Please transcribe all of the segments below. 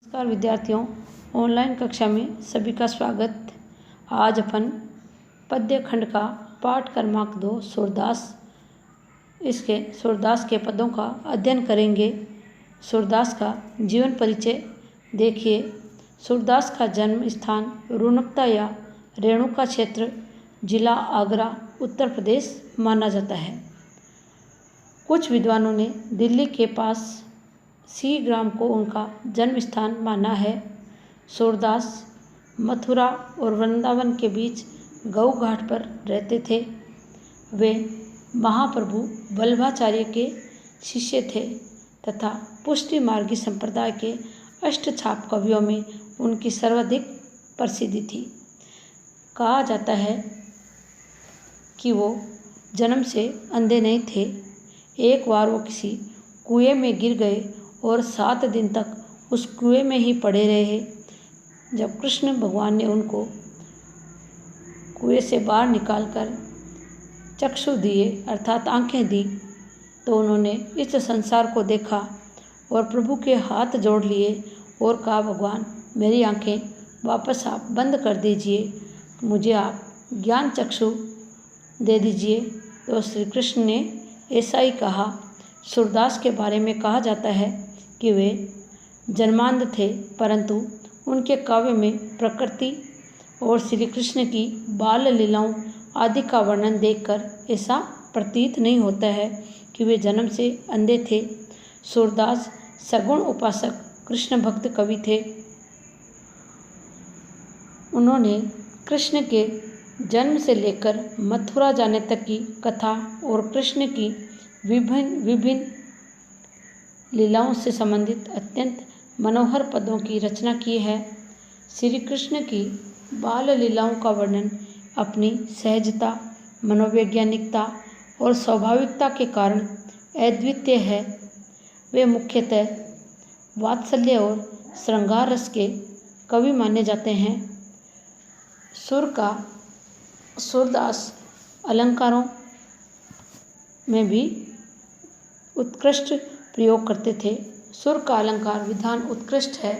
नमस्कार विद्यार्थियों, ऑनलाइन कक्षा में सभी का स्वागत। आज अपन पद्य खंड का पाठ क्रमांक 2 सूरदास के पदों का अध्ययन करेंगे। सूरदास का जीवन परिचय देखिए। सूरदास का जन्म स्थान रुनकता या रेणुका क्षेत्र, जिला आगरा, उत्तर प्रदेश माना जाता है। कुछ विद्वानों ने दिल्ली के पास सी ग्राम को उनका जन्म स्थान माना है। सूरदास मथुरा और वृंदावन के बीच गऊ घाट पर रहते थे। वे महाप्रभु वल्लभाचार्य के शिष्य थे तथा पुष्टि मार्गी संप्रदाय के अष्टछाप कवियों में उनकी सर्वाधिक प्रसिद्धि थी। कहा जाता है कि वो जन्म से अंधे नहीं थे। एक बार वो किसी कुएं में गिर गए और 7 दिन तक उस कुएं में ही पड़े रहे। जब कृष्ण भगवान ने उनको कुएं से बाहर निकालकर चक्षु दिए अर्थात आंखें दी, तो उन्होंने इस संसार को देखा और प्रभु के हाथ जोड़ लिए और कहा, भगवान मेरी आंखें वापस आप बंद कर दीजिए, मुझे आप ज्ञान चक्षु दे दीजिए। तो श्री कृष्ण ने ऐसा ही कहा। सूरदास के बारे में कहा जाता है कि वे जन्मांध थे, परंतु उनके काव्य में प्रकृति और श्री कृष्ण की बाल लीलाओं आदि का वर्णन देखकर ऐसा प्रतीत नहीं होता है कि वे जन्म से अंधे थे। सूरदास सगुण उपासक कृष्ण भक्त कवि थे। उन्होंने कृष्ण के जन्म से लेकर मथुरा जाने तक की कथा और कृष्ण की विभिन्न लीलाओं से संबंधित अत्यंत मनोहर पदों की रचना की है। श्री कृष्ण की बाल लीलाओं का वर्णन अपनी सहजता, मनोवैज्ञानिकता और स्वाभाविकता के कारण अद्वितीय है। वे मुख्यतः वात्सल्य और श्रृंगार रस के कवि माने जाते हैं। सूरदास अलंकारों में भी उत्कृष्ट प्रयोग करते थे। सुर का अलंकार विधान उत्कृष्ट है।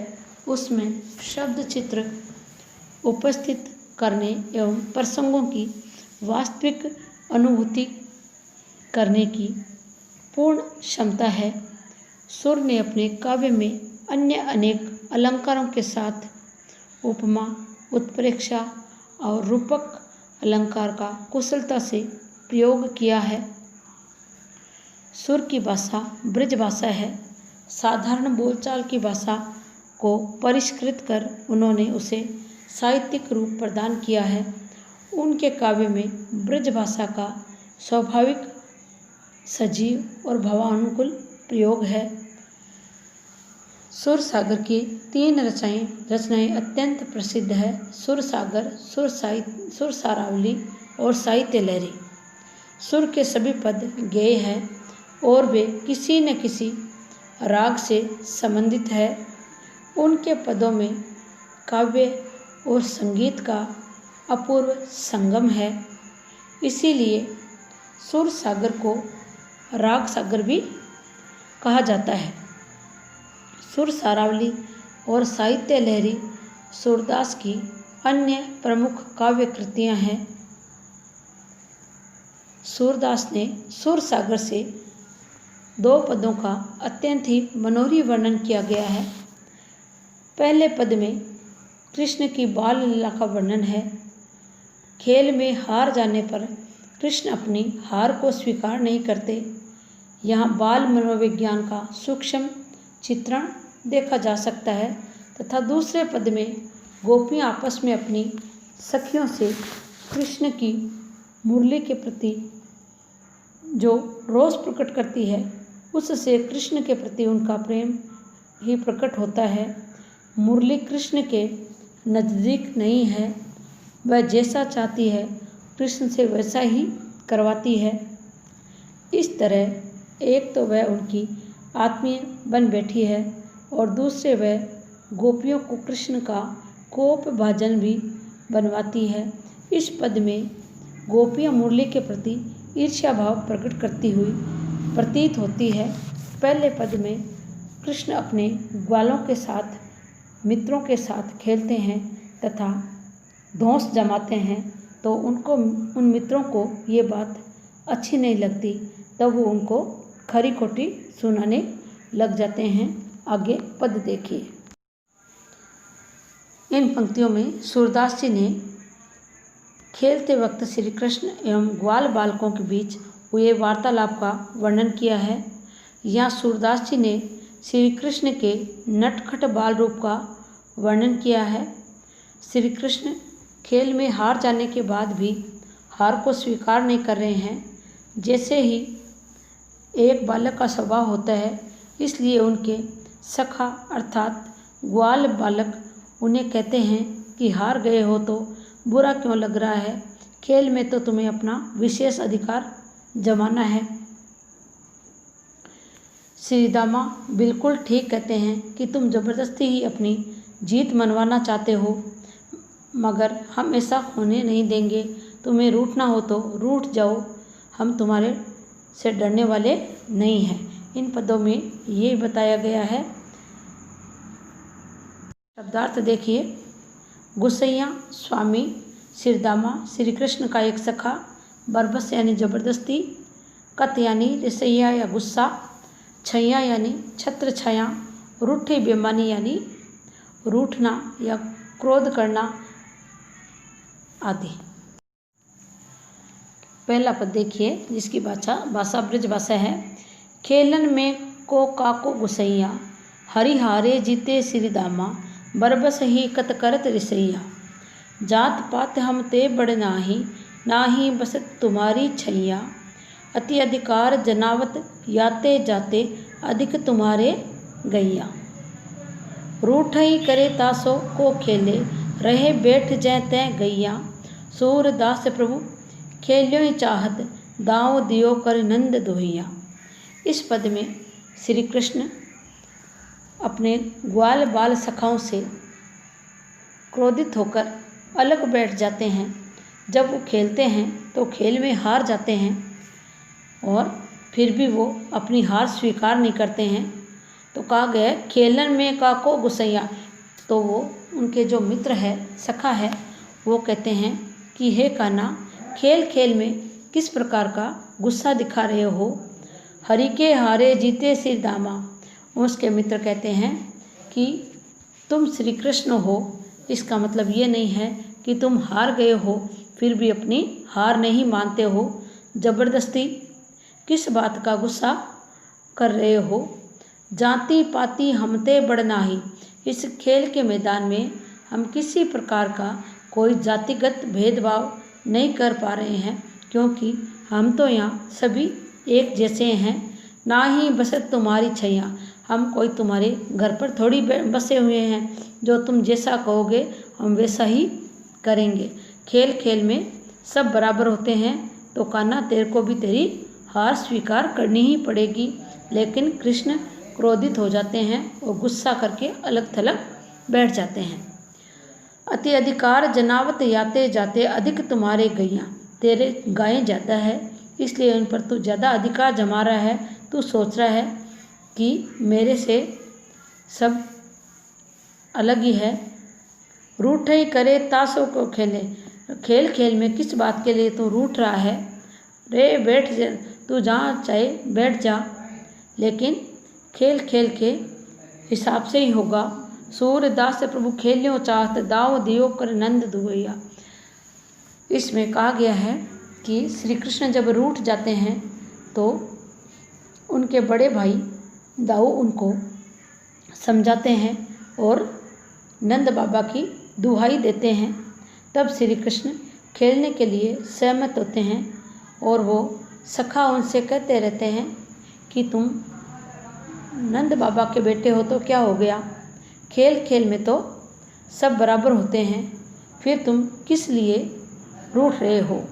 उसमें शब्द चित्र उपस्थित करने एवं प्रसंगों की वास्तविक अनुभूति करने की पूर्ण क्षमता है। सुर ने अपने काव्य में अन्य अनेक अलंकारों के साथ उपमा, उत्प्रेक्षा और रूपक अलंकार का कुशलता से प्रयोग किया है। सुर की भाषा ब्रज भाषा है। साधारण बोलचाल की भाषा को परिष्कृत कर उन्होंने उसे साहित्यिक रूप प्रदान किया है। उनके काव्य में ब्रज भाषा का स्वाभाविक, सजीव और भावानुकूल प्रयोग है। सुरसागर की 3 रचनाएं अत्यंत प्रसिद्ध है। सुरसागर, सुरसारावली और साहित्य लहरी। सुर के सभी पद गेय हैं और वे किसी न किसी राग से संबंधित है। उनके पदों में काव्य और संगीत का अपूर्व संगम है। इसीलिए सुर सागर को राग सागर भी कहा जाता है। सुर सारावली और साहित्य लहरी सूरदास की अन्य प्रमुख काव्य कृतियाँ हैं। सूरदास ने सुर सागर से 2 पदों का अत्यंत ही मनोहरी वर्णन किया गया है। पहले पद में कृष्ण की बाल लीला का वर्णन है। खेल में हार जाने पर कृष्ण अपनी हार को स्वीकार नहीं करते। यहाँ बाल मनोविज्ञान का सूक्ष्म चित्रण देखा जा सकता है तथा दूसरे पद में गोपियाँ आपस में अपनी सखियों से कृष्ण की मुरली के प्रति जो रोष प्रकट करती है, उससे कृष्ण के प्रति उनका प्रेम ही प्रकट होता है। मुरली कृष्ण के नज़दीक नहीं है, वह जैसा चाहती है कृष्ण से वैसा ही करवाती है। इस तरह एक तो वह उनकी आत्मीय बन बैठी है और दूसरे वह गोपियों को कृष्ण का कोप भाजन भी बनवाती है। इस पद में गोपियाँ मुरली के प्रति ईर्ष्या भाव प्रकट करती हुई प्रतीत होती है। पहले पद में कृष्ण अपने ग्वालों के साथ मित्रों के साथ खेलते हैं तथा धौंस जमाते हैं तो उन मित्रों को ये बात अच्छी नहीं लगती, तब वो उनको खरी खोटी सुनाने लग जाते हैं। आगे पद देखिए। इन पंक्तियों में सूरदास जी ने खेलते वक्त श्री कृष्ण एवं ग्वाल बालकों के बीच हुए वार्तालाप का वर्णन किया है। यहाँ सूरदास जी ने श्री कृष्ण के नटखट बाल रूप का वर्णन किया है। श्री कृष्ण खेल में हार जाने के बाद भी हार को स्वीकार नहीं कर रहे हैं। जैसे ही एक बालक का स्वभाव होता है, इसलिए उनके सखा अर्थात ग्वाल बालक उन्हें कहते हैं कि हार गए हो तो बुरा क्यों लग रहा है, खेल में तो तुम्हें अपना विशेष अधिकार जमाना है। श्री दामा बिल्कुल ठीक कहते हैं कि तुम जबरदस्ती ही अपनी जीत मनवाना चाहते हो, मगर हम ऐसा होने नहीं देंगे। तुम्हें रूठना हो तो रूठ जाओ, हम तुम्हारे से डरने वाले नहीं हैं। इन पदों में ये बताया गया है। शब्दार्थ देखिए। गुस्सैया स्वामी, सिरदामा श्री कृष्ण का एक सखा, बरबस यानी जबरदस्ती, कत यानी रिसैया या गुस्सा, छैया यानी छत्र छाया, रूठे बेमानी यानी रूठना या क्रोध करना आदि। पहला पद देखिए, जिसकी भाषा ब्रज भाषा है। खेलन में को काको गुसैया, हरिहारे जीते श्रीदामा, बरबस ही कत करत रिसैया। जात पात हम ते बड़ नाही, नाही बसत तुम्हारी छैया। अति अधिकार जनावत याते जाते, अधिक तुम्हारे गैया। रूठई करे तासो को खेले, रहे बैठ जै तै गैया। सूरदास प्रभु खेल्यो ही चाहत, दाव दियो कर नंद दोहिया। इस पद में श्री कृष्ण अपने ग्वाल बाल सखाओं से क्रोधित होकर अलग बैठ जाते हैं। जब वो खेलते हैं तो खेल में हार जाते हैं और फिर भी वो अपनी हार स्वीकार नहीं करते हैं। तो कहा गया खेलन में काको गुसैया, तो वो उनके जो मित्र है, सखा है, वो कहते हैं कि हे कान्हा, खेल खेल में किस प्रकार का गुस्सा दिखा रहे हो। हरि के हारे जीते सिर दामा। उसके मित्र कहते हैं कि तुम श्री कृष्ण हो, इसका मतलब ये नहीं है कि तुम हार गए हो फिर भी अपनी हार नहीं मानते हो। जबरदस्ती किस बात का गुस्सा कर रहे हो। जाति पाति हमते बड़नाही, इस खेल के मैदान में हम किसी प्रकार का कोई जातिगत भेदभाव नहीं कर पा रहे हैं, क्योंकि हम तो यहाँ सभी एक जैसे हैं। ना ही बसत तुम्हारी छैया, हम कोई तुम्हारे घर पर थोड़ी बसे हुए हैं। जो तुम जैसा कहोगे हम वैसा ही करेंगे। खेल खेल में सब बराबर होते हैं, तो कान्हा तेरे को भी तेरी हार स्वीकार करनी ही पड़ेगी। लेकिन कृष्ण क्रोधित हो जाते हैं और गुस्सा करके अलग थलग बैठ जाते हैं। अति अधिकार जनावत याते जाते, अधिक तुम्हारे गैया। तेरे गायें ज़्यादा है, इसलिए उन पर तू ज़्यादा अधिकार जमा रहा है। तू सोच रहा है कि मेरे से सब अलग ही है। रूठ ही करे ताशों को खेले, खेल खेल में किस बात के लिए तू रूठ रहा है। रे बैठ जा, तू जहाँ चाहे बैठ जा, लेकिन खेल खेल के हिसाब से ही होगा। सूरदास प्रभु खेलियो चाहत, दाव दियो कर नंद दुवैया। इसमें कहा गया है कि श्री कृष्ण जब रूठ जाते हैं तो उनके बड़े भाई दाऊ उनको समझाते हैं और नंद बाबा की दुहाई देते हैं। तब श्री कृष्ण खेलने के लिए सहमत होते हैं और वो सखा उनसे कहते रहते हैं कि तुम नंद बाबा के बेटे हो तो क्या हो गया, खेल खेल में तो सब बराबर होते हैं, फिर तुम किस लिए रूठ रहे हो।